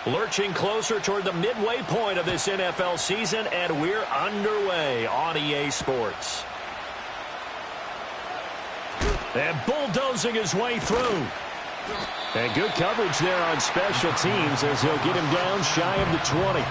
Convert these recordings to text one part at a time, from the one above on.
Lurching closer toward the midway point of this NFL season, and we're underway on EA Sports. And bulldozing his way through. And good coverage there on special teams as he'll get him down shy of the 20.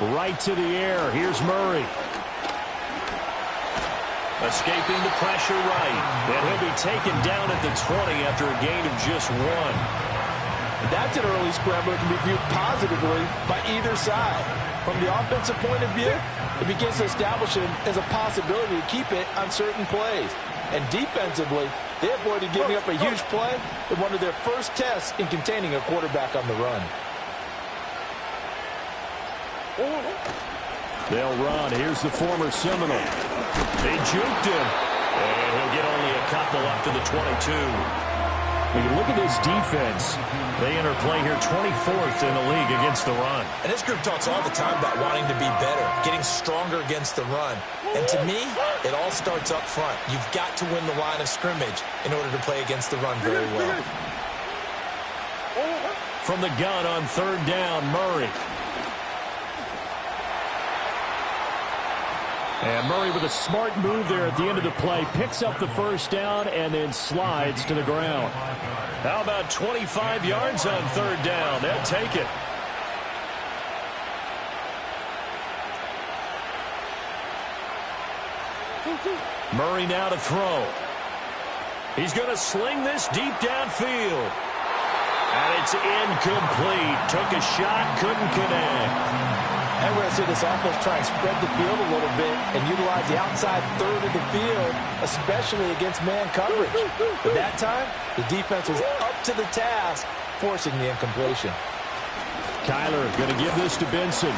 Right to the air. Here's Murray. Escaping the pressure right. And he'll be taken down at the 20 after a gain of just 1. That's an early scramble that can be viewed positively by either side. From the offensive point of view, it begins to establish him as a possibility to keep it on certain plays. And defensively, they avoided giving up a huge play in one of their first tests in containing a quarterback on the run. They'll run. Here's the former Seminole. They juked him. And he'll get only a couple up to the 22. When you look at this defense, they enter play here 24th in the league against the run. And this group talks all the time about wanting to be better, getting stronger against the run. And to me, it all starts up front. You've got to win the line of scrimmage in order to play against the run very well. From the gun on 3rd down, Murray. And Murray with a smart move there at the end of the play. Picks up the 1st down and then slides to the ground. How about 25 yards on 3rd down? They'll take it. Murray now to throw. He's going to sling this deep downfield. And it's incomplete. Took a shot, couldn't connect. And we're going to see this offense try and spread the field a little bit and utilize the outside 3rd of the field, especially against man coverage. But that time, the defense was up to the task, forcing the incompletion. Kyler going to give this to Benson.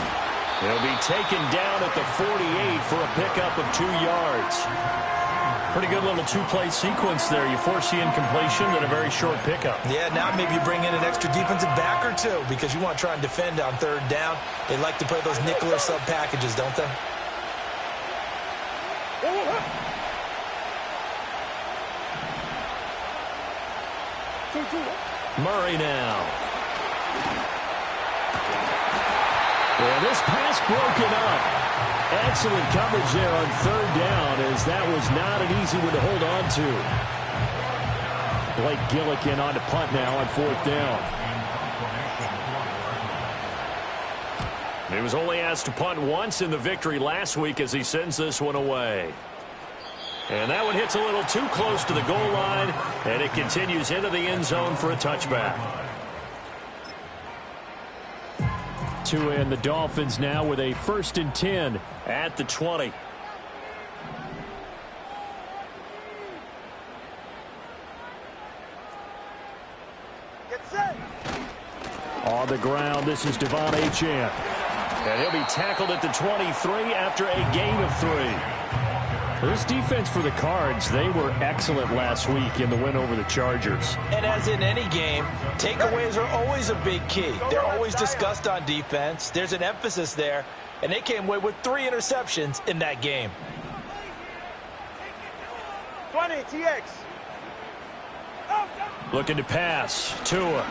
He'll be taken down at the 48 for a pickup of 2 yards. Pretty good little 2-play sequence there. You force the incompletion, then a very short pickup. Yeah, now maybe you bring in an extra defensive back or 2 because you want to try and defend on 3rd down. They like to play those nickel or sub packages, don't they? Murray now. And this pass broken up. Excellent coverage there on 3rd down, as that was not an easy one to hold on to. Blake Gillikin on to punt now on 4th down. He was only asked to punt once in the victory last week as he sends this one away. And that one hits a little too close to the goal line, and it continues into the end zone for a touchback. To end the Dolphins now with a 1st and 10 at the 20. Get set. On the ground, this is Devon Achane. And he'll be tackled at the 23 after a gain of 3. This defense for the Cards, they were excellent last week in the win over the Chargers. And as in any game, takeaways are always a big key. They're always discussed on defense. There's an emphasis there, and they came away with 3 interceptions in that game. 20, TX. Looking to pass. Tua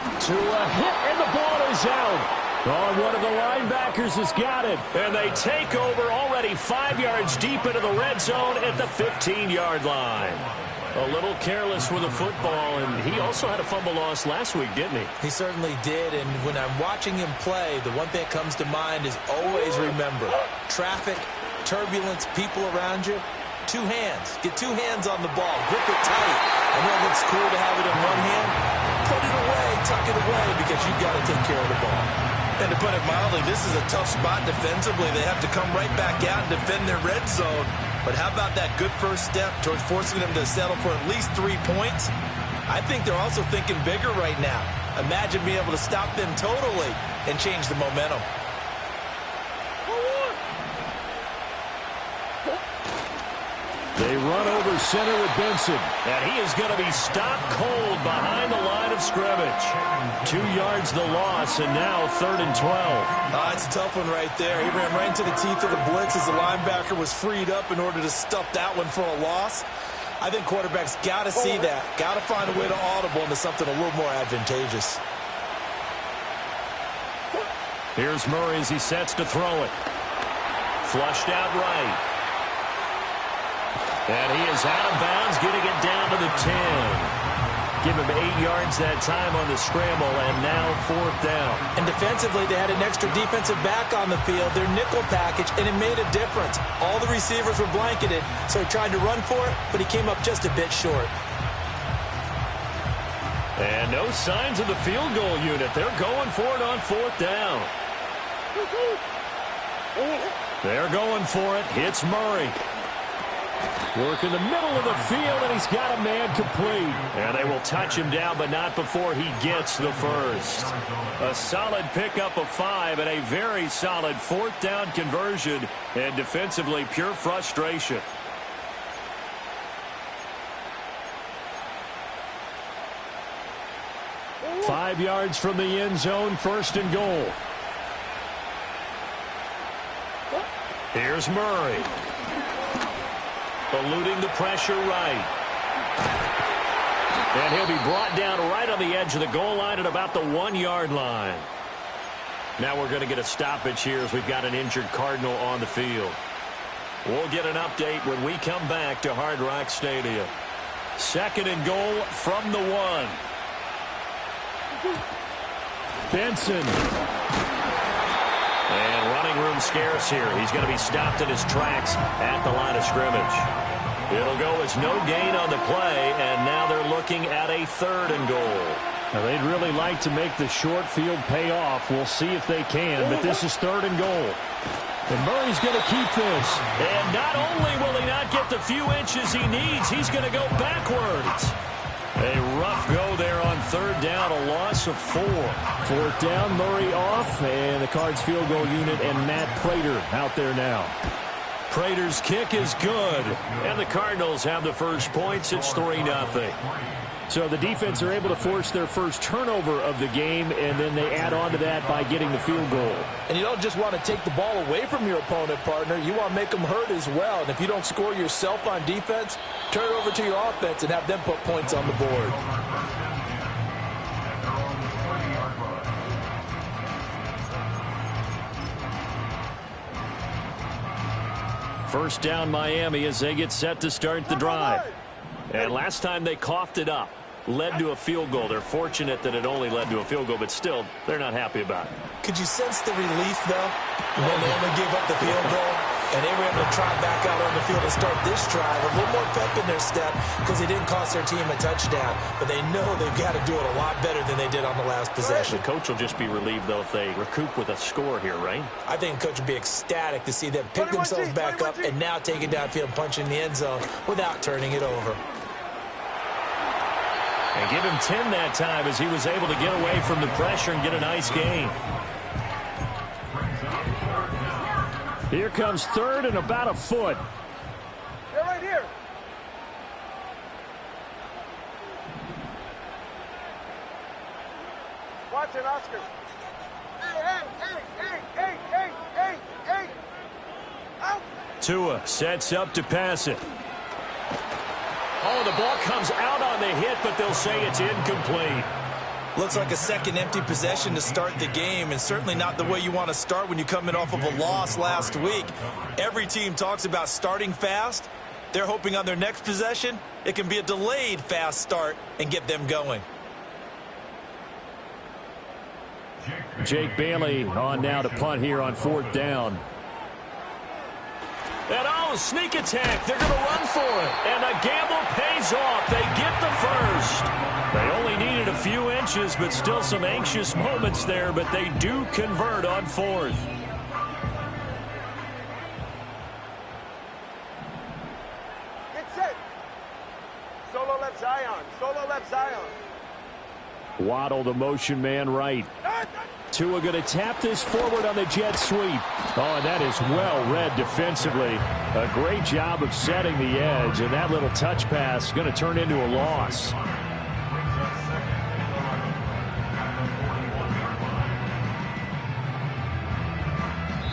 hit, and the ball is out. Oh, one of the linebackers has got it. And they take over already 5 yards deep into the red zone at the 15-yard line. A little careless with the football, and he also had a fumble loss last week, didn't he? He certainly did, and when I'm watching him play, the one thing that comes to mind is always remember, traffic, turbulence, people around you, 2 hands. Get 2 hands on the ball. Grip it tight. I know it looks cool to have it in one hand. Put it away, tuck it away, because you've got to take care of the ball. And to put it mildly, this is a tough spot defensively. They have to come right back out and defend their red zone. But how about that good first step towards forcing them to settle for at least 3 points? I think they're also thinking bigger right now. Imagine being able to stop them totally and change the momentum. They run over center with Benson. And he is going to be stopped cold behind the line of scrimmage. 2 yards the loss, and now 3rd and 12. It's a tough one right there. He ran right into the teeth of the blitz as the linebacker was freed up in order to stuff that one for a loss. I think quarterbacks got to see that. Got to find a way to audible into something a little more advantageous. Here's Murray as he sets to throw it. Flushed out right. And he is out of bounds, getting it down to the 10. Give him 8 yards that time on the scramble, and now 4th down. And defensively, they had an extra defensive back on the field, their nickel package, and it made a difference. All the receivers were blanketed, so he tried to run for it, but he came up just a bit short. And no signs of the field goal unit. They're going for it on 4th down. They're going for it. Hits Murray. Work in the middle of the field, and he's got a man complete. And they will touch him down, but not before he gets the first. A solid pickup of 5 and a very solid 4th down conversion. And defensively, pure frustration. Five yards from the end zone, 1st and goal. Here's Murray. Eluding the pressure right. And he'll be brought down right on the edge of the goal line at about the 1-yard line. Now we're going to get a stoppage here as we've got an injured Cardinal on the field. We'll get an update when we come back to Hard Rock Stadium. 2nd and goal from the 1. Benson. And running room scarce here. He's going to be stopped in his tracks at the line of scrimmage. It'll go as no gain on the play, and now they're looking at a 3rd and goal. Now, they'd really like to make the short field pay off. We'll see if they can, but this is 3rd and goal. And Murray's going to keep this. And not only will he not get the few inches he needs, he's going to go backwards. A rough go there on 3rd down, a loss of 4. 4th down, Murray off, and the Cards field goal unit and Matt Prater out there now. Prater's kick is good, and the Cardinals have the first points. It's 3-0. So the defense are able to force their first turnover of the game, and then they add on to that by getting the field goal. And you don't just want to take the ball away from your opponent, partner. You want to make them hurt as well. And if you don't score yourself on defense, turn it over to your offense and have them put points on the board. First down Miami as they get set to start the drive. And last time they coughed it up, led to a field goal. They're fortunate that it only led to a field goal, but still, they're not happy about it. Could you sense the relief, though, when they only gave up the field goal? And they were able to try back out on the field and start this drive. A little more pep in their step because they didn't cost their team a touchdown. But they know they've got to do it a lot better than they did on the last possession. The coach will just be relieved, though, if they recoup with a score here, right? I think the coach would be ecstatic to see them pick themselves back up and now take it downfield and punch in the end zone without turning it over. And give him 10 that time as he was able to get away from the pressure and get a nice gain. Here comes 3rd and about a foot. They're right here. Watson, Oscar. Hey. Out. Tua sets up to pass it. Oh, the ball comes out on the hit, but they'll say it's incomplete. Looks like a second empty possession to start the game, and certainly not the way you want to start when you come in off of a loss last week. Every team talks about starting fast. They're hoping on their next possession, it can be a delayed fast start and get them going. Jake Bailey on now to punt here on 4th down. And sneak attack. They're going to run for it. And the gamble pays off. They get the first. They only needed a few inches. inches, but still some anxious moments there, but they do convert on fourth. Get set. Solo left Zion. Solo left Zion. Waddle, the motion man right. Tua going to tap this forward on the jet sweep. Oh, and that is well read defensively. A great job of setting the edge, and that little touch pass is going to turn into a loss.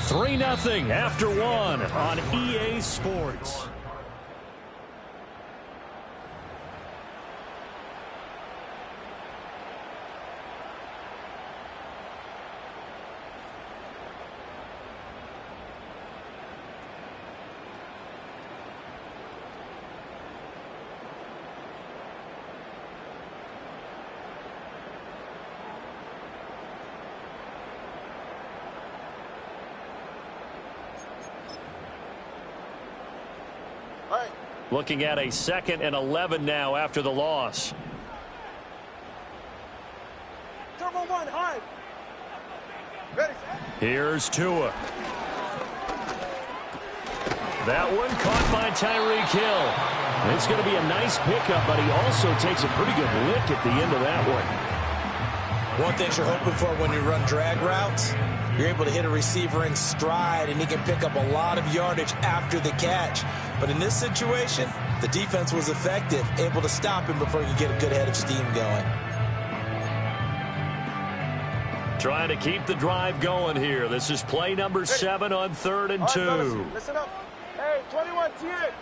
Three 0 after one on EA Sports. Looking at a 2nd and 11 now after the loss. Turbo one, high. Ready. Here's Tua. That one caught by Tyreek Hill. It's going to be a nice pickup, but he also takes a pretty good lick at the end of that one. One thing you're hoping for when you run drag routes, you're able to hit a receiver in stride, and he can pick up a lot of yardage after the catch. But in this situation, the defense was effective, able to stop him before he could get a good head of steam going. Trying to keep the drive going here. This is play number 7 on 3rd and 2. Listen up. Hey, 21, T8.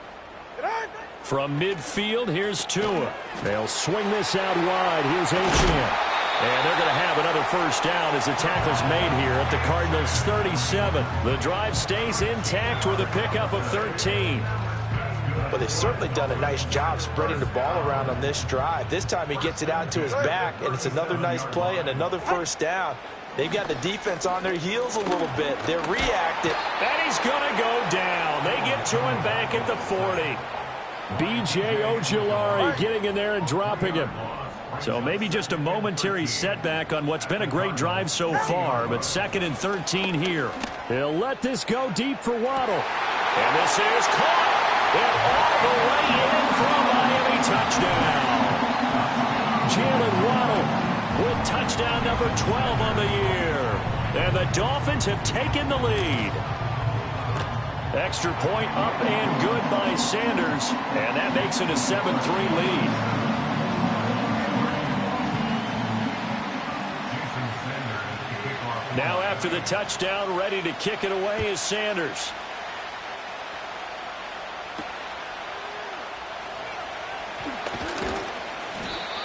Get on. From midfield, here's Tua. They'll swing this out wide. Here's Achane. And they're going to have another first down as the tackle's made here at the Cardinals' 37. The drive stays intact with a pickup of 13. Well, they've certainly done a nice job spreading the ball around on this drive. This time he gets it out to his back, and it's another nice play and another first down. They've got the defense on their heels a little bit. They're reacting. And he's going to go down. They get to him back at the 40. B.J. Ojulari getting in there and dropping him. So maybe just a momentary setback on what's been a great drive so far, but 2nd and 13 here. He'll let this go deep for Waddle. And this is caught. And all the way in for a Miami touchdown. Jalen Waddle with touchdown number 12 on the year. And the Dolphins have taken the lead. Extra point up and good by Sanders. And that makes it a 7-3 lead. Now after the touchdown, ready to kick it away is Sanders.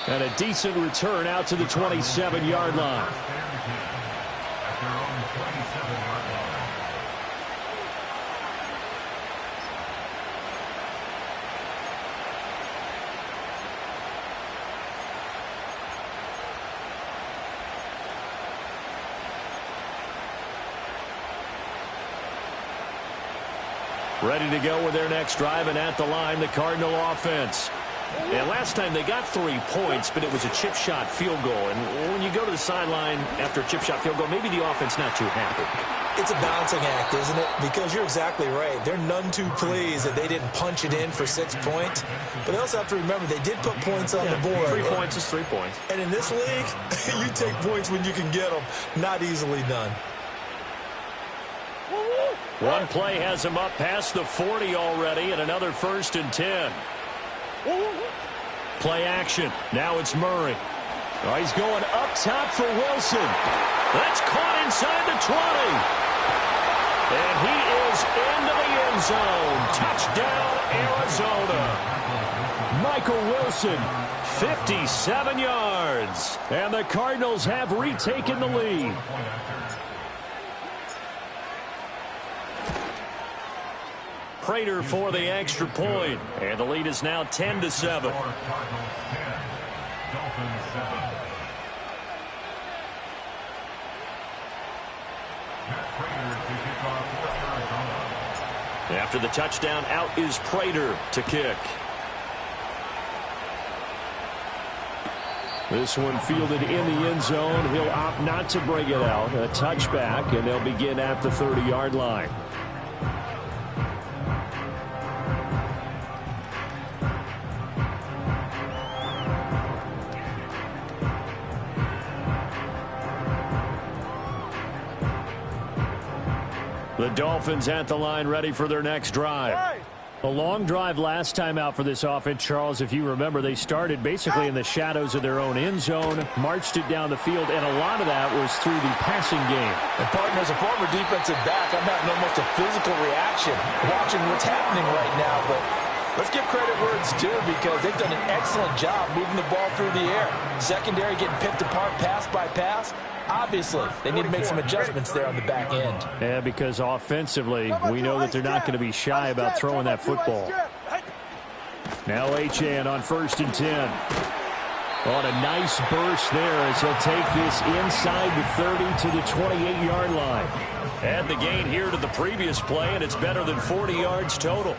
And a decent return out to the 27-yard line. Ready to go with their next drive, and at the line, the Cardinal offense. And last time they got 3 points, but it was a chip shot field goal. And when you go to the sideline after a chip shot field goal, maybe the offense not too happy. It's a balancing act, isn't it? Because you're exactly right. They're none too pleased that they didn't punch it in for 6 points. But they also have to remember they did put points on the board. 3 points is 3 points. And in this league, you take points when you can get them. Not easily done. One play has him up past the 40 already, and another 1st and 10. Play action. Now it's Murray. Oh, he's going up top for Wilson. That's caught inside the 20. And he is into the end zone. Touchdown, Arizona. Michael Wilson, 57 yards. And the Cardinals have retaken the lead. Prater for the extra point, and the lead is now 10-7. After the touchdown, out is Prater to kick. This one fielded in the end zone. He'll opt not to bring it out. A touchback, and they'll begin at the 30-yard line. The Dolphins at the line, ready for their next drive. A long drive last time out for this offense, Charles. If you remember, they started basically in the shadows of their own end zone, marched it down the field, and a lot of that was through the passing game. And, partner, as a former defensive back, I'm having almost a physical reaction watching what's happening right now. But let's give credit where it's due because they've done an excellent job moving the ball through the air. Secondary getting picked apart pass by pass. Obviously, they need to make some adjustments there on the back end. Yeah, because offensively, we know that they're not going to be shy about throwing that football. Now Achane on 1st and 10. On a nice burst there as he'll take this inside the 30 to the 28-yard line. Add the gain here to the previous play, and it's better than 40 yards total.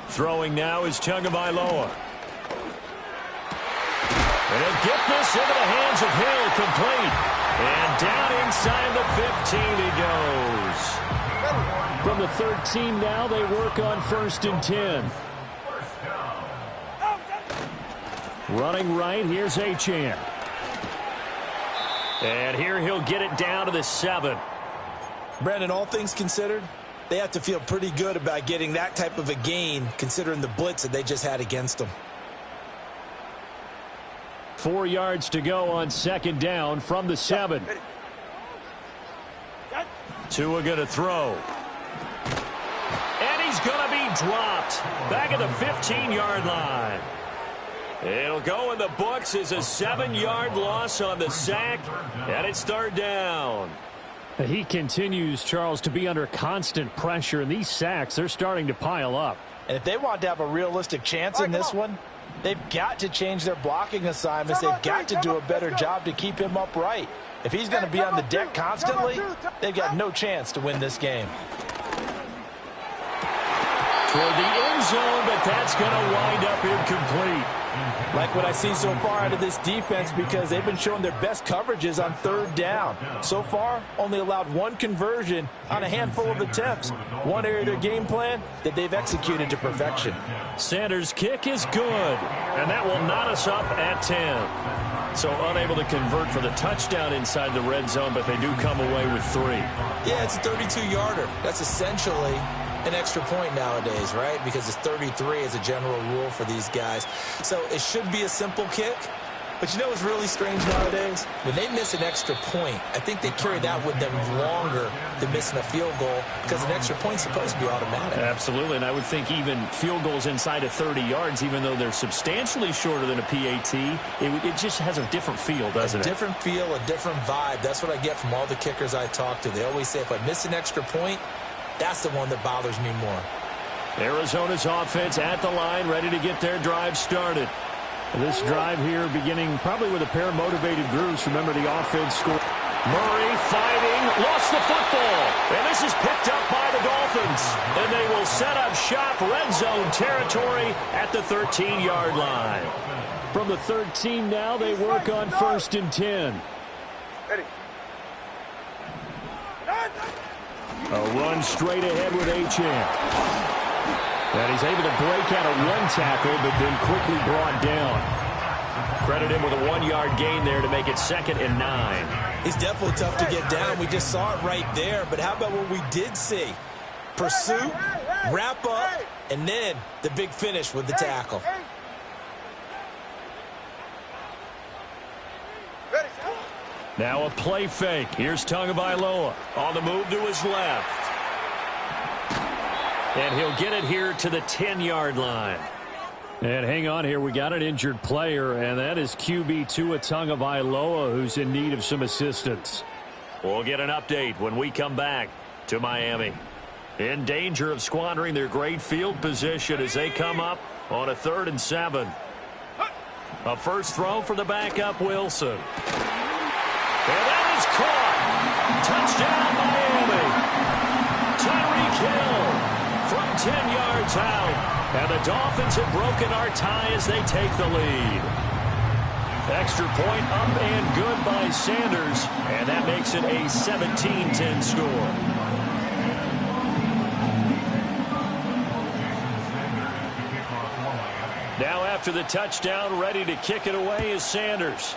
Throwing now is Tagovailoa. And he'll get this into the hands of Hill, complete. And down inside the 15 he goes. From the 13 now, they work on 1st and 10. Running right, here's Achane. And here he'll get it down to the 7. Brandon, all things considered, they have to feel pretty good about getting that type of a gain, considering the blitz that they just had against them. 4 yards to go on 2nd down from the 7. Tua going to throw. And he's going to be dropped back at the 15-yard line. It'll go in the books as a 7-yard loss on the sack, and it's 3rd down. He continues, Charles, to be under constant pressure, and these sacks, they're starting to pile up. And if they want to have a realistic chance in this one, they've got to change their blocking assignments. They've got to do a better job to keep him upright. If he's going to be on the deck constantly, they've got no chance to win this game. Toward the end zone, but that's going to wind up incomplete. Like what I see so far out of this defense because they've been showing their best coverages on 3rd down. So far, only allowed 1 conversion on a handful of attempts. One area of their game plan that they've executed to perfection. Sanders' kick is good, and that will knot us up at 10. So unable to convert for the touchdown inside the red zone, but they do come away with 3. Yeah, it's a 32-yarder. That's essentially an extra point nowadays, right? Because it's 33 as a general rule for these guys. So it should be a simple kick. But you know what's really strange nowadays? When they miss an extra point, I think they carry that with them longer than missing a field goal because an extra point's supposed to be automatic. Absolutely, and I would think even field goals inside of 30 yards, even though they're substantially shorter than a PAT, it just has a different feel, doesn't it? A different feel, a different vibe. That's what I get from all the kickers I talk to. They always say if I miss an extra point, that's the one that bothers me more. Arizona's offense at the line, ready to get their drive started. This drive here beginning probably with a pair of motivated groups. Remember, the offense scored. Murray fighting, lost the football. And this is picked up by the Dolphins. And they will set up shop red zone territory at the 13-yard line. From the 13 now, they work on 1st and 10. A run straight ahead with Achane. And he's able to break out of 1 tackle, but then quickly brought down. Credit him with a 1-yard gain there to make it 2nd and 9. He's definitely tough to get down. We just saw it right there. But how about what we did see? Pursuit, wrap up, and then the big finish with the tackle. Now a play fake. Here's Tagovailoa on the move to his left. And he'll get it here to the 10-yard line. And hang on here. We got an injured player, and that is QB Tua Tagovailoa, who's in need of some assistance. We'll get an update when we come back to Miami. In danger of squandering their great field position as they come up on a 3rd and 7. A first throw for the backup, Wilson. And that is caught. Touchdown, Miami. Tyreek Hill from 10 yards out. And the Dolphins have broken our tie as they take the lead. Extra point up and good by Sanders. And that makes it a 17-10 score. Now after the touchdown, ready to kick it away is Sanders.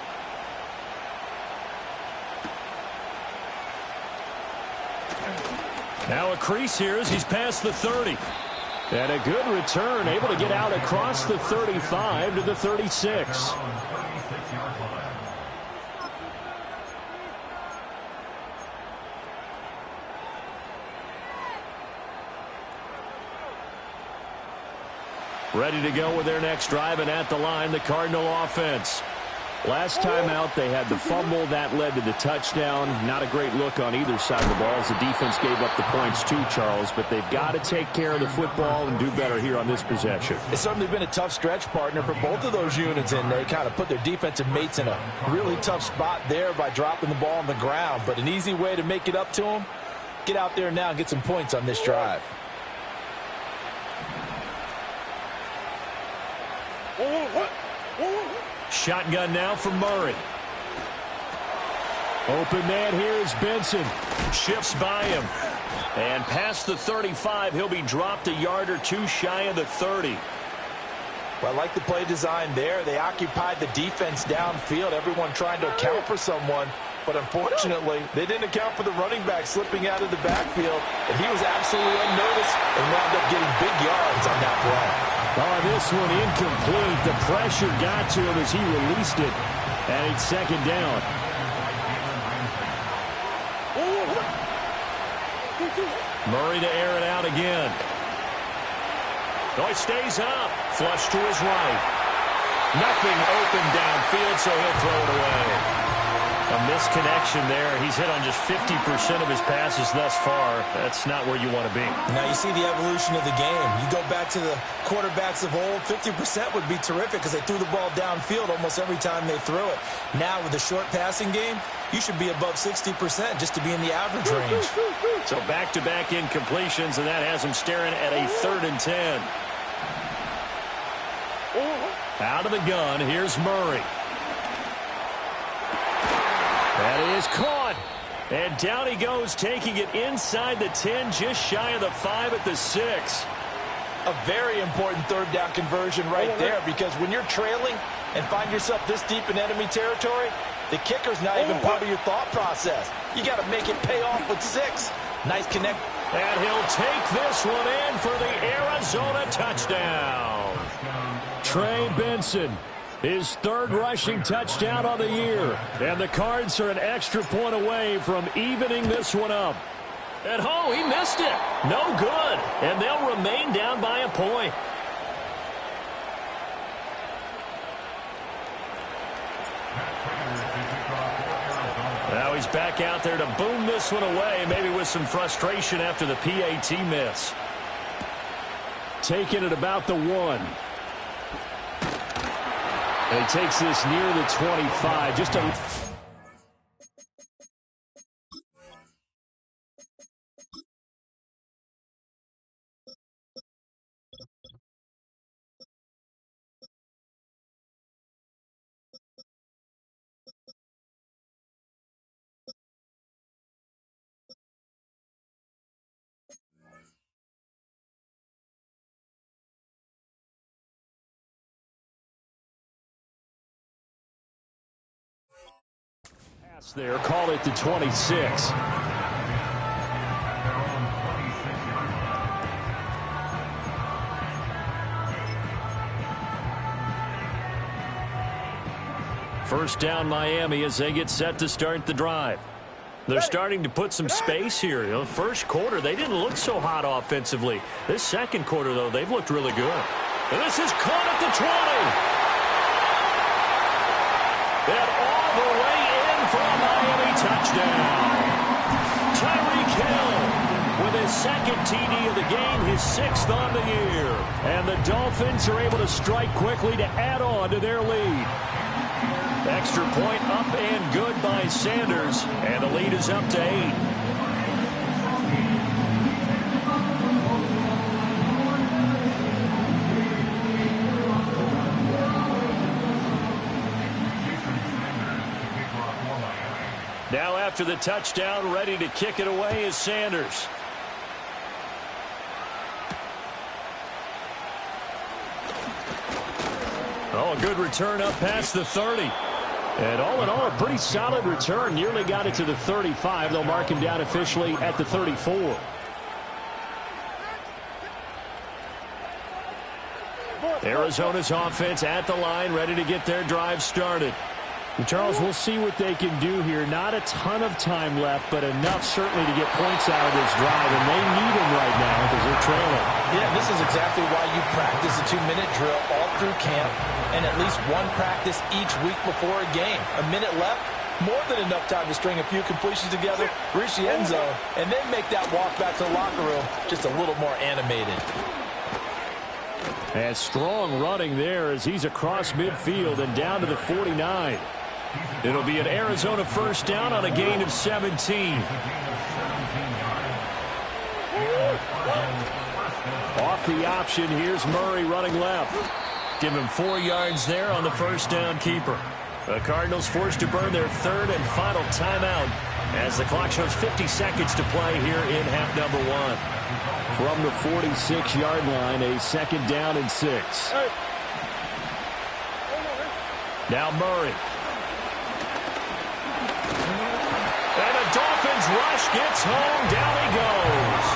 Now a crease here as he's past the 30. And a good return, able to get out across the 35 to the 36. Ready to go with their next drive, and at the line, the Cardinal offense. Last time out, they had the fumble. That led to the touchdown. Not a great look on either side of the ball as the defense gave up the points too, Charles. But they've got to take care of the football and do better here on this possession. It's certainly been a tough stretch, partner, for both of those units, and they kind of put their defensive mates in a really tough spot there by dropping the ball on the ground. But an easy way to make it up to them, get out there now and get some points on this drive. Shotgun now for Murray. Open man here is Benson. Shifts by him. And past the 35, he'll be dropped a yard or two shy of the 30. Well, I like the play design there. They occupied the defense downfield, everyone trying to account for someone. But unfortunately, they didn't account for the running back slipping out of the backfield. And he was absolutely unnoticed and wound up getting big yards on that play. Oh, this one incomplete. The pressure got to him as he released it. And it's second down. Murray to air it out again. Oh, he stays up. Flush to his right. Nothing open downfield, so he'll throw it away. A misconnection there. He's hit on just 50% of his passes thus far. That's not where you want to be. Now you see the evolution of the game. You go back to the quarterbacks of old, 50% would be terrific because they threw the ball downfield almost every time they threw it. Now with the short passing game, you should be above 60% just to be in the average range. So back-to-back incompletions, and that has him staring at a 3rd and 10. Out of the gun, here's Murray. That is caught. And down he goes, taking it inside the 10, just shy of the 5 at the 6. A very important third down conversion right there, because when you're trailing and find yourself this deep in enemy territory, the kicker's not even part of your thought process. You got to make it pay off with 6. Nice connect. And he'll take this one in for the Arizona touchdown. Trey Benson. His 3rd rushing touchdown on the year. And the Cards are an extra point away from evening this one up. And oh, he missed it. No good. And they'll remain down by a point. Now he's back out there to boom this one away, maybe with some frustration after the PAT miss. Taking it about the 1. And he takes this near the 25. Just a... there, call it to 26. First down Miami as they get set to start the drive. They're starting to put some space here. You know, first quarter, they didn't look so hot offensively. This second quarter, though, they've looked really good. And this is caught at the 20. And all the way for a Miami touchdown. Tyreek Hill with his 2nd TD of the game, his 6th on the year. And the Dolphins are able to strike quickly to add on to their lead. Extra point up and good by Sanders. And the lead is up to 8. after the touchdown, ready to kick it away is Sanders. Oh, a good return up past the 30. And all in all, a pretty solid return. Nearly got it to the 35. They'll mark him down officially at the 34. Arizona's offense at the line, ready to get their drive started. And Charles, we'll see what they can do here. Not a ton of time left, but enough certainly to get points out of this drive, and they need them right now because they're trailing. Yeah, this is exactly why you practice a 2-minute drill all through camp and at least one practice each week before a game. A minute left, more than enough time to string a few completions together, reach the end zone, and then make that walk back to the locker room just a little more animated. And strong running there as he's across midfield and down to the 49. It'll be an Arizona first down on a gain of 17. Off the option, here's Murray running left. Give him 4 yards there on the first down keeper. The Cardinals forced to burn their third and final timeout as the clock shows 50 seconds to play here in half number 1. From the 46-yard line, a second down and 6. Now Murray. And a Dolphins rush gets home. Down he goes.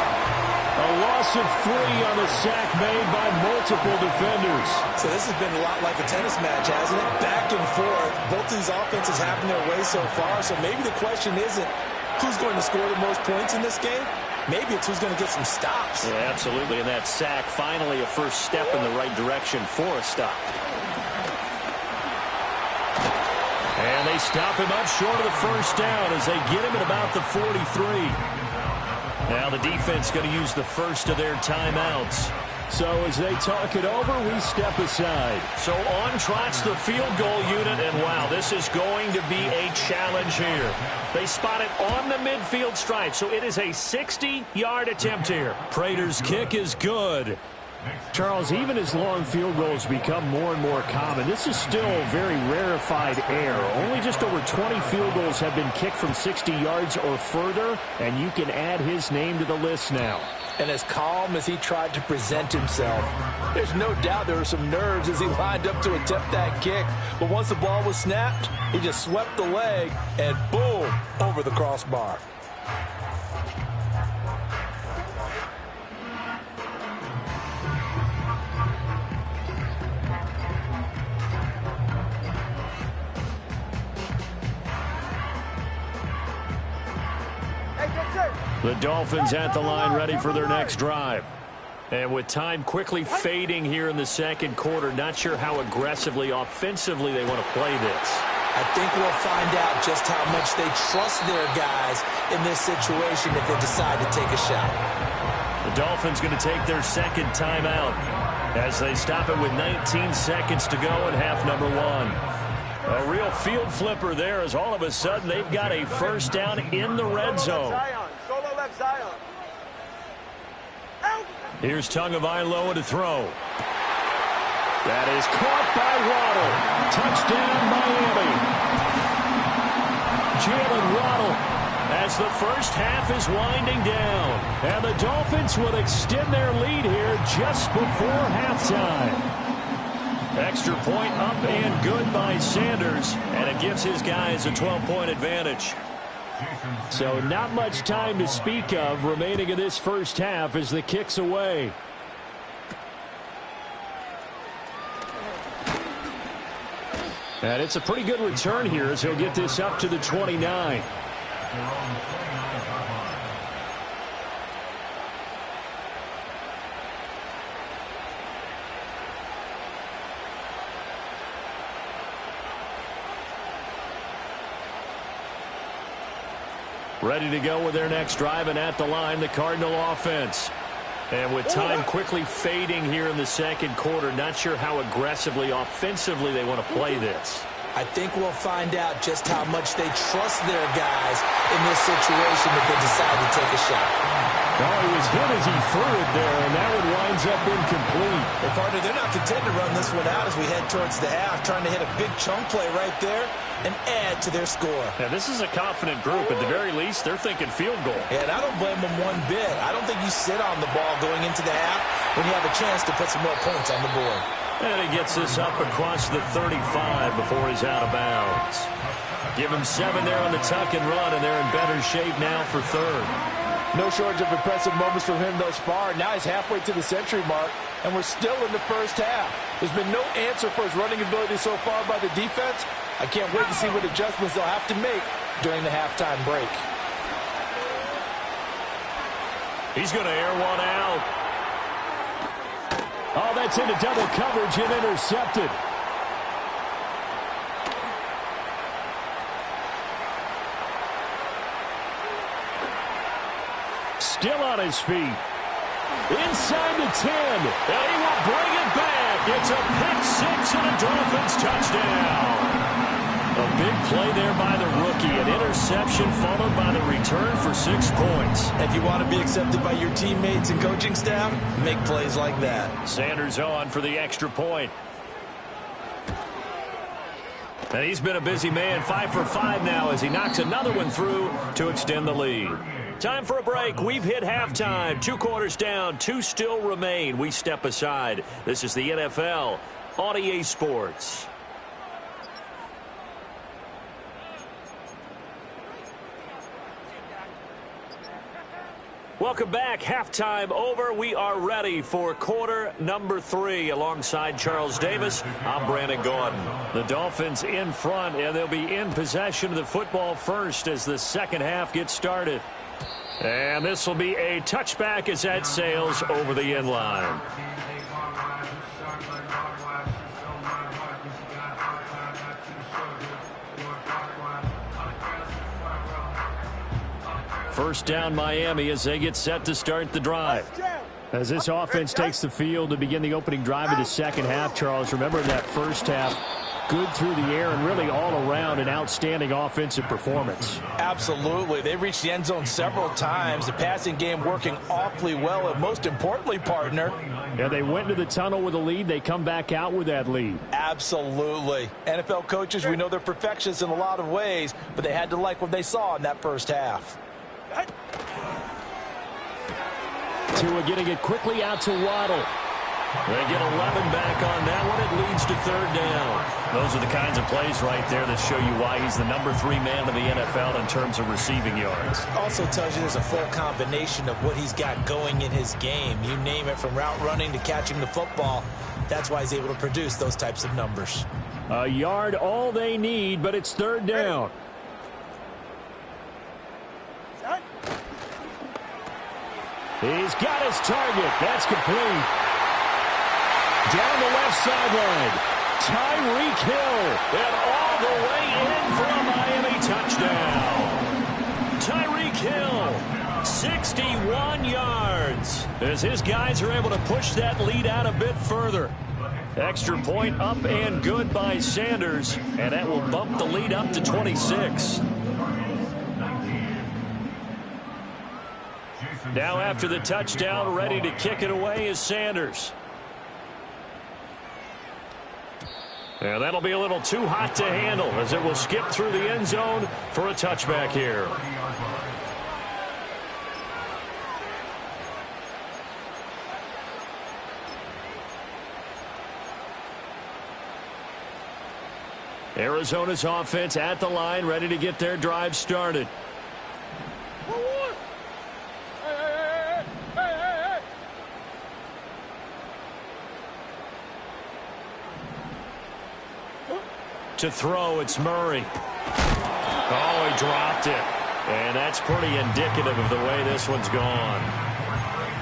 A loss of 3 on the sack made by multiple defenders. So this has been a lot like a tennis match, hasn't it? Back and forth. Both of these offenses having their way so far. So maybe the question isn't who's going to score the most points in this game. Maybe it's who's going to get some stops. Yeah, absolutely. And that sack, finally a first step in the right direction for a stop. And they stop him up short of the first down as they get him at about the 43. Now the defense going to use the first of their timeouts. So as they talk it over, we step aside. So on trots the field goal unit, and wow, this is going to be a challenge here. They spot it on the midfield stripe, so it is a 60-yard attempt here. Prater's kick is good. Charles, even as long field goals become more and more common, this is still very rarefied air. Only just over 20 field goals have been kicked from 60 yards or further, and you can add his name to the list now. And as calm as he tried to present himself, there's no doubt there were some nerves as he lined up to attempt that kick. But once the ball was snapped, he just swept the leg and boom, over the crossbar. The Dolphins at the line ready for their next drive. And with time quickly fading here in the second quarter, not sure how aggressively, offensively they want to play this. I think we'll find out just how much they trust their guys in this situation if they decide to take a shot. The Dolphins going to take their second timeout as they stop it with 19 seconds to go in half number 1. A real field flipper there as all of a sudden they've got a first down in the red zone. Zion. Here's Tagovailoa to throw. That is caught by Waddle. Touchdown, Miami. Jalen Waddle as the first half is winding down. And the Dolphins will extend their lead here just before halftime. Extra point up and good by Sanders. And it gives his guys a 12-point advantage. So not much time to speak of remaining in this first half as the kick's away. And it's a pretty good return here as he'll get this up to the 29. Ready to go with their next drive, and at the line, the Cardinal offense. And with time quickly fading here in the second quarter, not sure how aggressively, offensively they want to play this. I think we'll find out just how much they trust their guys in this situation if they decide to take a shot. Oh, he was hit as he threw it there, and that one winds up incomplete. Well, partner, they're not content to run this one out as we head towards the half, trying to hit a big chunk play right there and add to their score. Yeah, this is a confident group. At the very least, they're thinking field goal. Yeah, and I don't blame them one bit. I don't think you sit on the ball going into the half when you have a chance to put some more points on the board. And he gets this up across the 35 before he's out of bounds. Give him 7 there on the tuck and run, and they're in better shape now for third. No shortage of impressive moments from him thus far. Now he's halfway to the century mark, and we're still in the first half. There's been no answer for his running ability so far by the defense. I can't wait to see what adjustments they'll have to make during the halftime break. He's going to air one out. Oh, that's into double coverage and intercepted. Still on his feet. Inside the 10. And he will bring it back. It's a pick 6 and a Dolphins touchdown. A big play there by the rookie. An interception followed by the return for 6 points. If you want to be accepted by your teammates and coaching staff, make plays like that. Sanders on for the extra point. And he's been a busy man, 5 for 5 now as he knocks another one through to extend the lead. Time for a break. We've hit halftime. 2 quarters down, 2 still remain. We step aside. This is the NFL on EA Sports. Welcome back. Halftime over. We are ready for quarter number 3. Alongside Charles Davis, I'm Brandon Gordon. The Dolphins in front, and they'll be in possession of the football first as the second half gets started. And this will be a touchback as that sails over the end line. First down Miami as they get set to start the drive. As this offense takes the field to begin the opening drive of the second half, Charles, remember in that first half, good through the air and really all around an outstanding offensive performance. Absolutely. They've reached the end zone several times. The passing game working awfully well, and most importantly, partner. Yeah, they went to the tunnel with a lead. They come back out with that lead. Absolutely. NFL coaches, we know they're perfectionists in a lot of ways, but they had to like what they saw in that first half. Tua getting it quickly out to Waddle. They get 11 back on that one. It leads to third down. Those are the kinds of plays right there that show you why he's the number 3 man of the NFL in terms of receiving yards. Also tells you there's a full combination of what he's got going in his game. You name it, from route running to catching the football. That's why he's able to produce those types of numbers. A yard all they need, but it's third down. He's got his target. That's complete. Down the left sideline. Tyreek Hill. And all the way in for a Miami touchdown. Tyreek Hill, 61 yards. As his guys are able to push that lead out a bit further. Extra point up and good by Sanders. And that will bump the lead up to 26. Now after the touchdown, ready to kick it away is Sanders. And that'll be a little too hot to handle as it will skip through the end zone for a touchback here. Arizona's offense at the line, ready to get their drive started. To throw, it's Murray. Oh, he dropped it. And that's pretty indicative of the way this one's gone.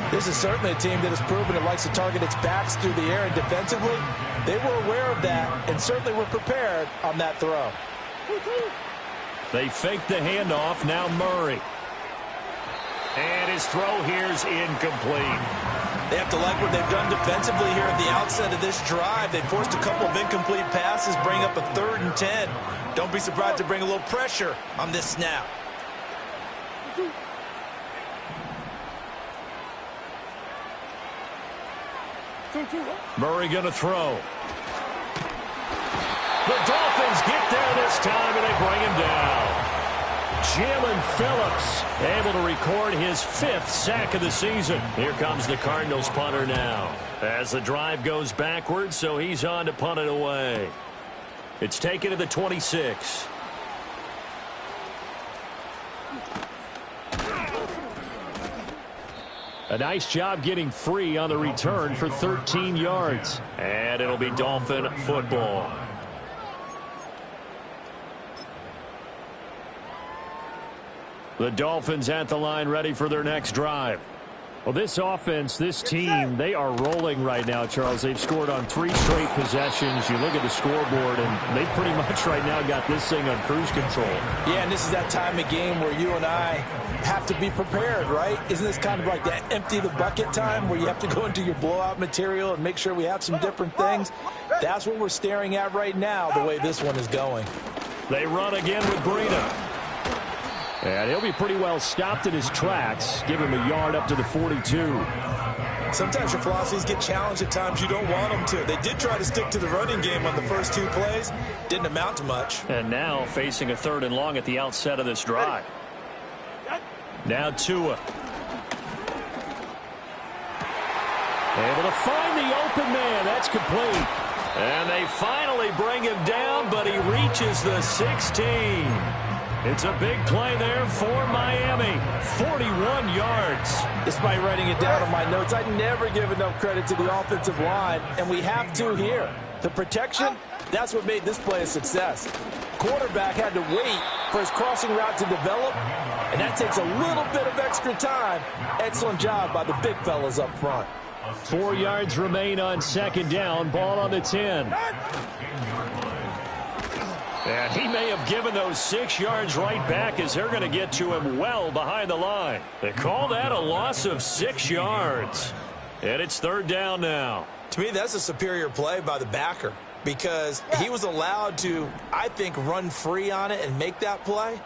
This is certainly a team that has proven it likes to target its backs through the air, and defensively, they were aware of that and certainly were prepared on that throw. They faked the handoff. Now Murray. And his throw here's incomplete. They have to like what they've done defensively here at the outset of this drive. They forced a couple of incomplete passes, bring up a 3rd and 10. Don't be surprised to bring a little pressure on this snap. Murray going to throw. The Dolphins get there this time, and they bring him down. Jalen Phillips able to record his 5th sack of the season. Here comes the Cardinals punter now. As the drive goes backwards, so he's on to punt it away. It's taken to the 26. A nice job getting free on the return for 13 yards. And it'll be Dolphin football. The Dolphins at the line ready for their next drive. Well, this offense, this team, they are rolling right now, Charles. They've scored on 3 straight possessions. You look at the scoreboard, and they pretty much right now got this thing on cruise control. Yeah, and this is that time of game where you and I have to be prepared, right? Isn't this kind of like that empty the bucket time where you have to go into your blowout material and make sure we have some different things? That's what we're staring at right now, the way this one is going. They run again with Breida. And he'll be pretty well stopped in his tracks. Give him a yard up to the 42. Sometimes your philosophies get challenged at times you don't want them to. They did try to stick to the running game on the first 2 plays. Didn't amount to much. And now facing a 3rd and long at the outset of this drive. Now Tua. Able to find the open man. That's complete. And they finally bring him down, but he reaches the 16. It's a big play there for Miami. 41 yards. Despite writing it down on my notes, I never give enough credit to the offensive line, and we have to here. The protection, that's what made this play a success. Quarterback had to wait for his crossing route to develop, and that takes a little bit of extra time. Excellent job by the big fellas up front. 4 yards remain on 2nd down. Ball on the 10. And he may have given those 6 yards right back as they're going to get to him well behind the line. They call that a loss of 6 yards. And it's 3rd down now. To me, that's a superior play by the backer because he was allowed to, I think, run free on it and make that play.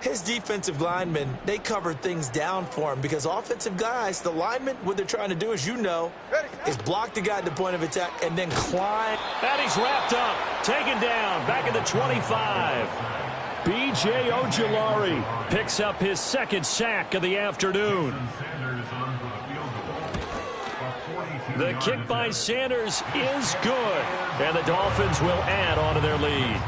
His defensive linemen, they covered things down for him because offensive guys, the linemen, what they're trying to do, as you know, is block the guy at the point of attack and then climb. And he's wrapped up, taken down, back at the 25. B.J. Ojulari picks up his 2nd sack of the afternoon. The kick by Sanders is good, and the Dolphins will add on to their lead.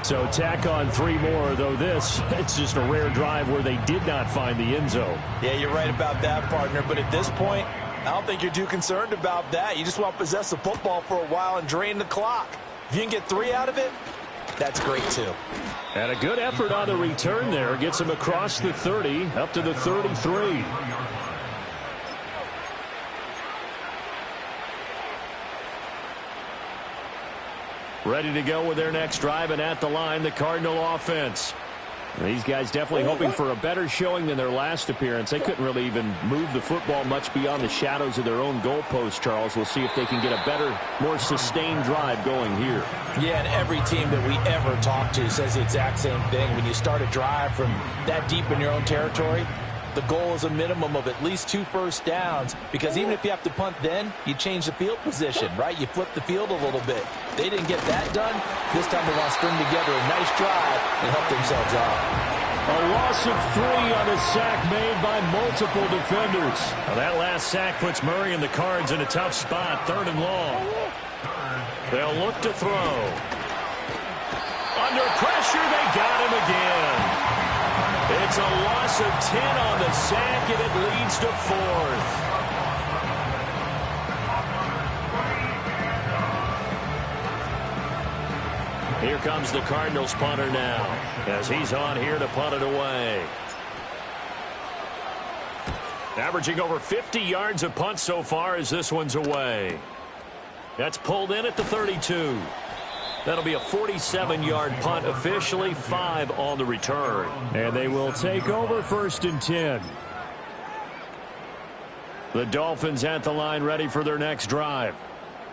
So tack on 3 more, though this, it's just a rare drive where they did not find the end zone. Yeah, you're right about that, partner. But at this point, I don't think you're too concerned about that. You just want to possess the football for a while and drain the clock. If you can get 3 out of it, that's great, too. And a good effort on the return there. Gets him across the 30, up to the 33. Ready to go with their next drive, and at the line, the Cardinal offense. These guys definitely hoping for a better showing than their last appearance. They couldn't really even move the football much beyond the shadows of their own goalpost, Charles. We'll see if they can get a better, more sustained drive going here. Yeah, and every team that we ever talk to says the exact same thing. When you start a drive from that deep in your own territory, the goal is a minimum of at least 2 first downs, because even if you have to punt then, you change the field position, right? You flip the field a little bit. They didn't get that done. This time they want to string together a nice drive and help themselves out. A loss of 3 on a sack made by multiple defenders. Now that last sack puts Murray and the Cards in a tough spot, 3rd and long. They'll look to throw. Under pressure, they got him again. It's a loss of 10 on the sack, and it leads to 4th. Here comes the Cardinals punter now, as he's on here to punt it away. Averaging over 50 yards a punt so far as this one's away. That's pulled in at the 32. That'll be a 47-yard punt, officially 5 on the return. And they will take over 1st and 10. The Dolphins at the line ready for their next drive.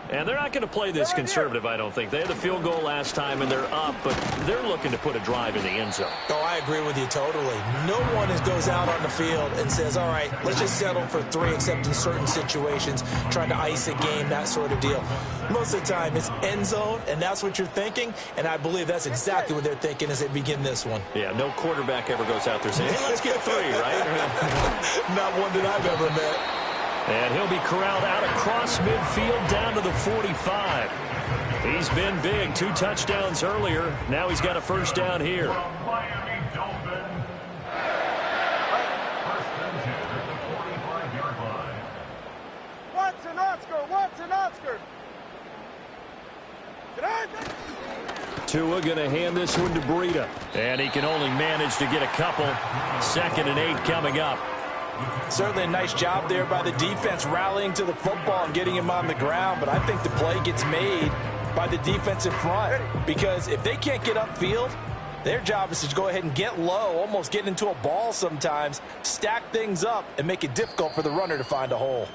And they're not going to play this conservative, I don't think. They had the field goal last time, and they're up, but they're looking to put a drive in the end zone. Oh, I agree with you totally. No one goes out on the field and says, all right, let's just settle for 3, except in certain situations, trying to ice a game, that sort of deal. Most of the time, it's end zone, and that's what you're thinking, and I believe that's exactly what they're thinking as they begin this one. Yeah, no quarterback ever goes out there saying, hey, let's get 3, right? Not one that I've ever met. And he'll be corralled out across midfield down to the 45. He's been big. 2 touchdowns earlier. Now he's got a first down here. Watson, Oscar, Watson, Oscar. Tua going to hand this one to Breida. And he can only manage to get a couple. 2nd and 8 coming up. Certainly a nice job there by the defense rallying to the football and getting him on the ground, but I think the play gets made by the defensive front because if they can't get upfield, their job is to go ahead and get low, almost get into a ball sometimes, stack things up, and make it difficult for the runner to find a hole.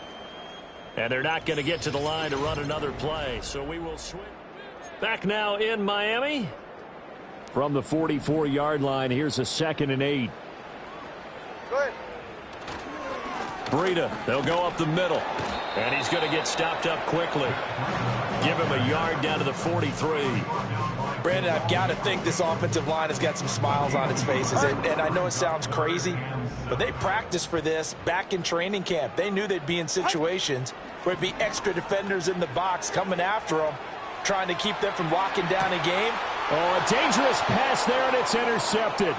And they're not going to get to the line to run another play, so we will switch. Back now in Miami. From the 44-yard line, here's a 2nd and 8. Good. Breida, they'll go up the middle. And he's going to get stopped up quickly. Give him a yard down to the 43. Brandon, I've got to think this offensive line has got some smiles on its faces. And I know it sounds crazy, but they practiced for this back in training camp. They knew they'd be in situations where it'd be extra defenders in the box coming after them, trying to keep them from locking down a game. Oh, a dangerous pass there, and it's intercepted.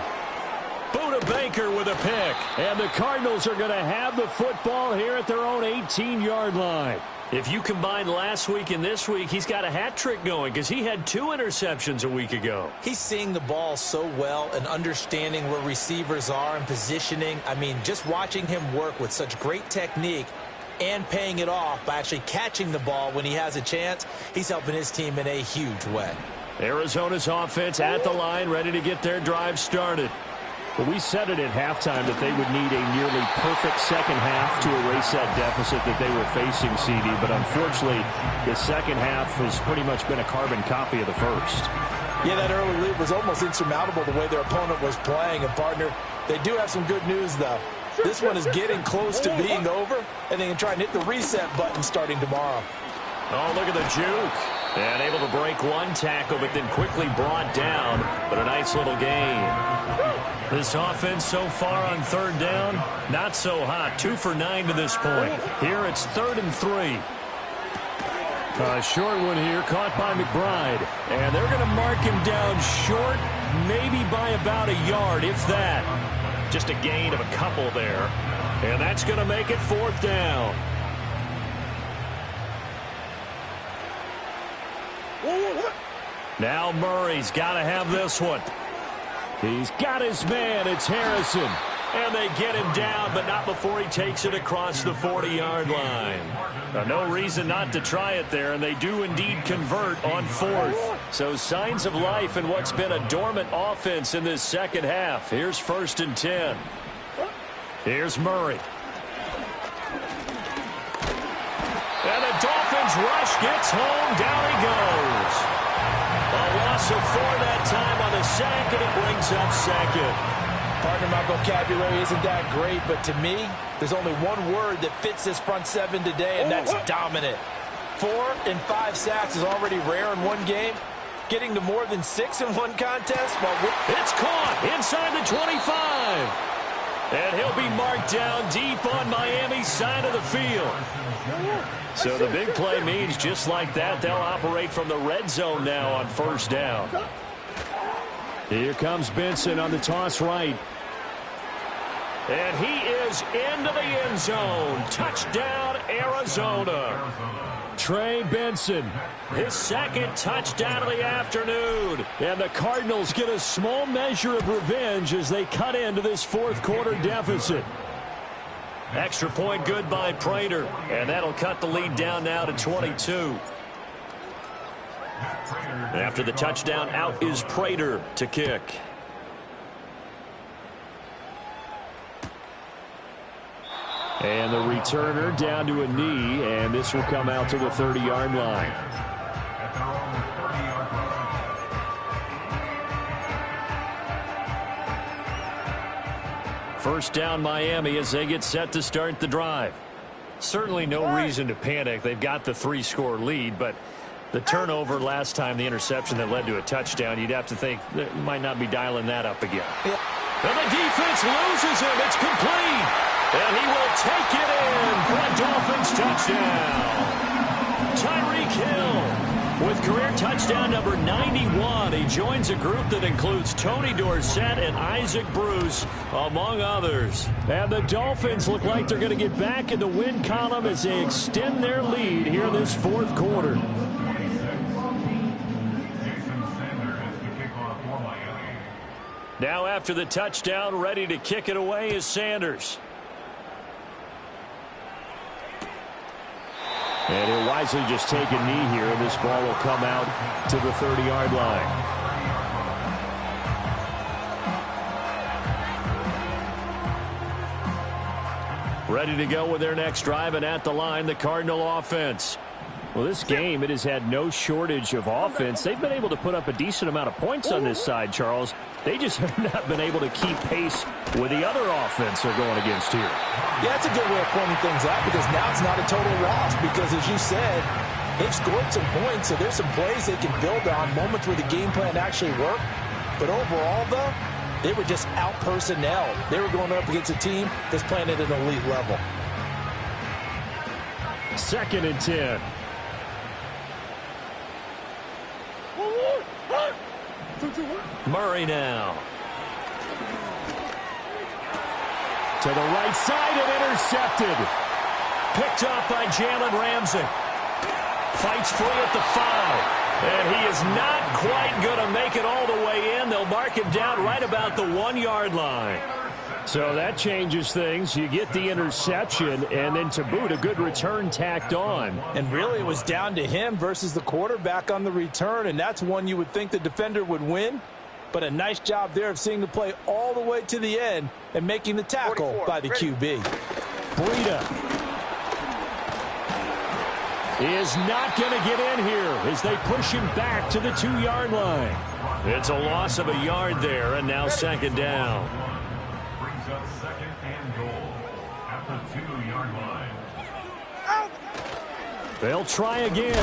Buda Baker with a pick. And the Cardinals are going to have the football here at their own 18-yard line. If you combine last week and this week, he's got a hat trick going because he had 2 interceptions a week ago. He's seeing the ball so well and understanding where receivers are and positioning. I mean, just watching him work with such great technique and paying it off by actually catching the ball when he has a chance, he's helping his team in a huge way. Arizona's offense at the line, ready to get their drive started. But we said it at halftime that they would need a nearly perfect second half to erase that deficit that they were facing, CD. But unfortunately, the second half has pretty much been a carbon copy of the first. Yeah, that early lead was almost insurmountable the way their opponent was playing. And, partner, they do have some good news, though. This one is getting close to being over, and they can try and hit the reset button starting tomorrow. Oh, look at the juke. And able to break one tackle, but then quickly brought down. But a nice little gain. This offense so far on 3rd down, not so hot. 2 for 9 to this point. Here it's 3rd and 3. A short one here, caught by McBride. And they're going to mark him down short, maybe by about a yard, if that. Just a gain of a couple there. And that's going to make it 4th down. Now Murray's got to have this one. He's got his man. It's Harrison. And they get him down, but not before he takes it across the 40-yard line. No reason not to try it there, and they do indeed convert on 4th. So signs of life in what's been a dormant offense in this second half. Here's 1st and 10. Here's Murray. And the Dolphins rush gets home. Down he goes. A loss of 4 that time on the sack, and it brings up 2nd. Partner, my vocabulary isn't that great, but to me, there's only one word that fits this front 7 today, and that's dominant. 4 and 5 sacks is already rare in one game. Getting to more than 6 in one contest, well, it's caught inside the 25. And he'll be marked down deep on Miami's side of the field. So the big play means just like that, they'll operate from the red zone now on 1st down. Here comes Benson on the toss right. And he is into the end zone. Touchdown, Arizona. Trey Benson, his 2nd touchdown of the afternoon. And the Cardinals get a small measure of revenge as they cut into this 4th quarter deficit. Extra point good by Prater. And that'll cut the lead down now to 22. After the touchdown, out is Prater to kick. And the returner down to a knee, and this will come out to the 30-yard line. First down Miami as they get set to start the drive. Certainly no reason to panic. They've got the 3-score lead, but the turnover last time, the interception that led to a touchdown, you'd have to think they might not be dialing that up again. Yeah. And the defense loses him. It's complete. And he will take it in for a Dolphins touchdown. Tyreek Hill with career touchdown number 91. He joins a group that includes Tony Dorsett and Isaac Bruce, among others. And the Dolphins look like they're going to get back in the win column as they extend their lead here in this fourth quarter. Now after the touchdown, ready to kick it away is Sanders. And he'll wisely just take a knee here, and this ball will come out to the 30-yard line. Ready to go with their next drive, and at the line, the Cardinal offense. Well, this game, it has had no shortage of offense. They've been able to put up a decent amount of points on this side, Charles. They just have not been able to keep pace with the other offense they're going against here. Yeah, that's a good way of pointing things out, because now it's not a total loss, because as you said, they've scored some points, so there's some plays they can build on, moments where the game plan actually worked. But overall, though, they were just out-personnel. They were going up against a team that's playing at an elite level. 2nd and 10. Murray now. To the right side and intercepted. Picked up by Jalen Ramsey. Fights free at the 5. And he is not quite going to make it all the way in. They'll mark him down right about the 1-yard line. So that changes things. You get the interception, and then to boot, a good return tacked on. And really, it was down to him versus the quarterback on the return, and that's one you would think the defender would win. But a nice job there of seeing the play all the way to the end and making the tackle by the QB. Breida is not going to get in here as they push him back to the 2-yard line. It's a loss of a yard there, and now 2nd down. Brings up 2nd and goal at the 2-yard line. They'll try again,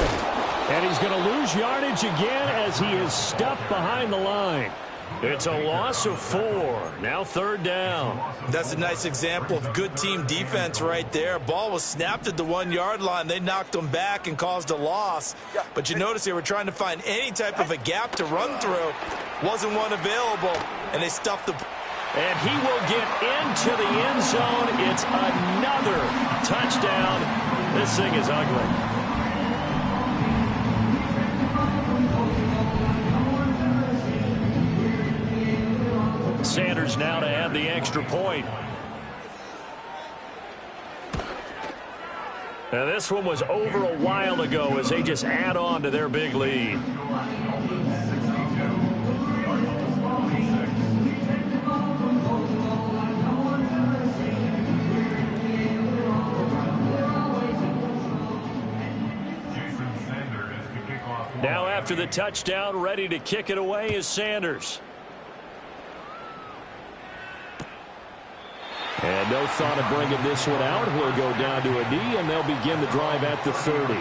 and he's going to lose yardage again as he is stuffed behind the line. It's a loss of 4. Now 3rd down. That's a nice example of good team defense right there. Ball was snapped at the 1-yard line. They knocked him back and caused a loss. But you notice they were trying to find any type of a gap to run through. Wasn't one available, and they stuffed the... And he will get into the end zone. It's another touchdown. This thing is ugly. Sanders now to add the extra point. Now this one was over a while ago as they just add on to their big lead. Now after the touchdown, ready to kick it away is Sanders. And no thought of bringing this one out. He'll go down to a knee, and they'll begin the drive at the 30.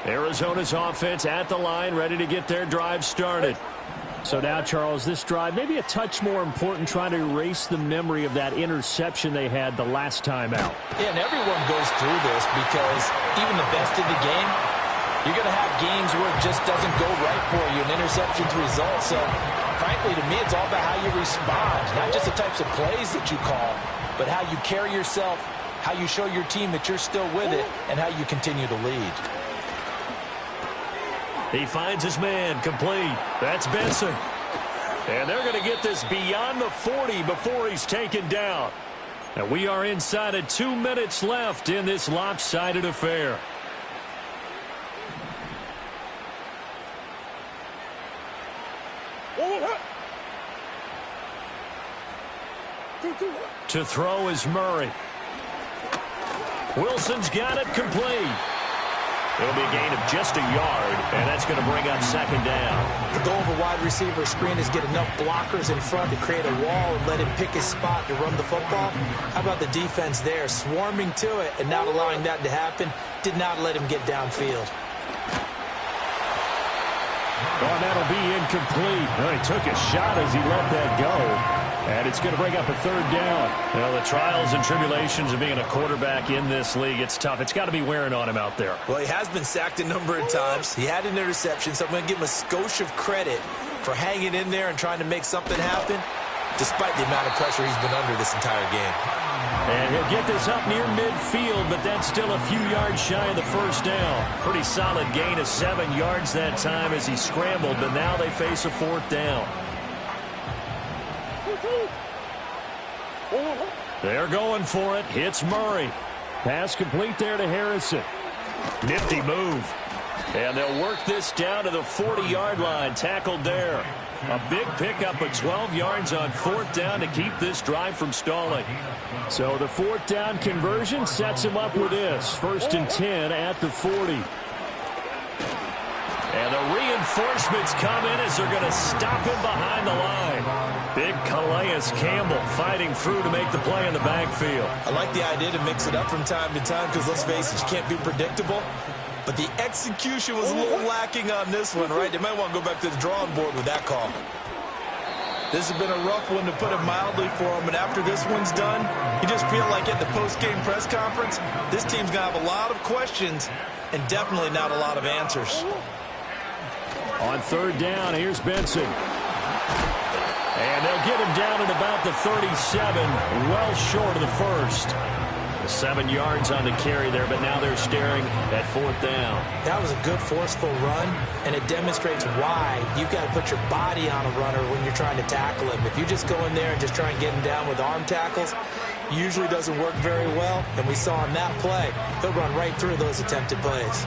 Arizona's offense at the line, ready to get their drive started. So now, Charles, this drive maybe a touch more important, trying to erase the memory of that interception they had the last time out. Yeah, and everyone goes through this because even the best in the game, you're going to have games where it just doesn't go right for you, and interceptions result. So, frankly, to me, it's all about how you respond, not just the types of plays that you call, but how you carry yourself, how you show your team that you're still with it, and how you continue to lead. He finds his man, complete. That's Benson. And they're going to get this beyond the 40 before he's taken down. And we are inside of 2 minutes left in this lopsided affair. To throw is Murray. Wilson's got it complete. It'll be a gain of just a yard, and that's going to bring up second down. The goal of a wide receiver screen is get enough blockers in front to create a wall and let him pick his spot to run the football. How about the defense there, swarming to it and not allowing that to happen? Did not let him get downfield. Oh, that'll be incomplete. Well, he took a shot as he let that go. And it's going to bring up a third down. Well, the trials and tribulations of being a quarterback in this league, it's tough. It's got to be wearing on him out there. Well, he has been sacked a number of times. He had an interception, so I'm going to give him a skosh of credit for hanging in there and trying to make something happen, despite the amount of pressure he's been under this entire game. And he'll get this up near midfield, but that's still a few yards shy of the first down. Pretty solid gain of 7 yards that time as he scrambled, but now they face a fourth down. They're going for it. Hits Murray. Pass complete there to Harrison. Nifty move. And they'll work this down to the 40-yard line. Tackled there. A big pickup of 12 yards on fourth down to keep this drive from stalling. So the fourth down conversion sets him up with this. 1st and 10 at the 40. And the reinforcements come in as they're going to stop him behind the line. Big Calais Campbell fighting through to make the play in the backfield. I like the idea to mix it up from time to time because, let's face it, you can't be predictable. But the execution was a little lacking on this one, right? They might want to go back to the drawing board with that call. This has been a rough one, to put it mildly, for him. And after this one's done, you just feel like at the post-game press conference, this team's going to have a lot of questions and definitely not a lot of answers. On third down, here's Benson. And they'll get him down at about the 37, well short of the first. 7 yards on the carry there, but now they're staring at fourth down. That was a good forceful run, and it demonstrates why you've got to put your body on a runner when you're trying to tackle him. If you just go in there and just try and get him down with arm tackles, usually doesn't work very well, and we saw on that play, he'll run right through those attempted plays.